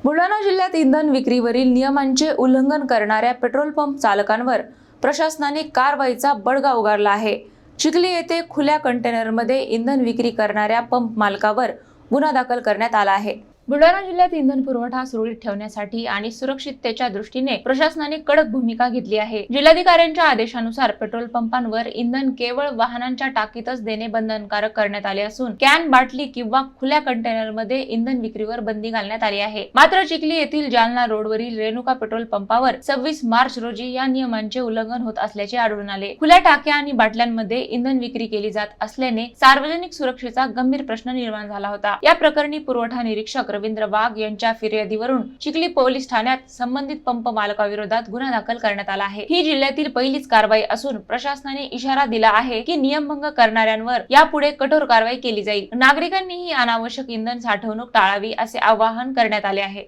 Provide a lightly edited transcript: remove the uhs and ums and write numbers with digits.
बुलढाणा जिल्ह्यात इंधन विक्रीवरील नियमांचे उल्लंघन करणाऱ्या पेट्रोल पंप चालकांवर प्रशासनाने कारवाईचा बडगा उगारला आहे। चिखली येथे खुल्या कंटेनरमध्ये इंधन विक्री करणाऱ्या पंप मालकावर गुन्हा दाखल करण्यात आला आहे। बुलढाणा जिल्ह्यात इंधन पुरवठा सुरळीत ठेवण्यासाठी आणि सुरक्षिततेच्या दृष्टीने प्रशासनाने कडक भूमिका घेतली आहे। जिल्हाधिकाऱ्यांच्या आदेशानुसार पेट्रोल पंपांवर इंधन केवळ वाहनांच्या टाकीतच देणे बंधनकारक करण्यात आले असून कॅन, बाटली किंवा खुल्या कंटेनरमध्ये इंधन विक्रीवर बंदी घालण्यात आली आहे। मात्र चिखली येथील जालना रोडवरील रेणुका पेट्रोल पंपावर 26 मार्च रोजी या नियमांचे उल्लंघन होत असल्याचे आढळून आले। खुल्या टाक्या आणि बाटल्यांमध्ये इंधन विक्री केली जात असल्याने सार्वजनिक सुरक्षेचा गंभीर प्रश्न निर्माण झाला होता। या प्रकरणी पुरवठा निरीक्षक रवींद्र वाघ यांच्या फिर्यादीवरून चिखली पोलीस ठाण्यात संबंधित पंप मालकाविरोधात गुन्हा दाखल करण्यात आला आहे। ही जिल्ह्यातील पहिलीच कारवाई असून प्रशासनाने इशारा दिला आहे की नियमभंग करणाऱ्यांवर यापुढे कठोर कारवाई केली जाईल। नागरिकांनीही अनावश्यक इंधन साठवणूक टाळावी असे आवाहन करण्यात आले आहे।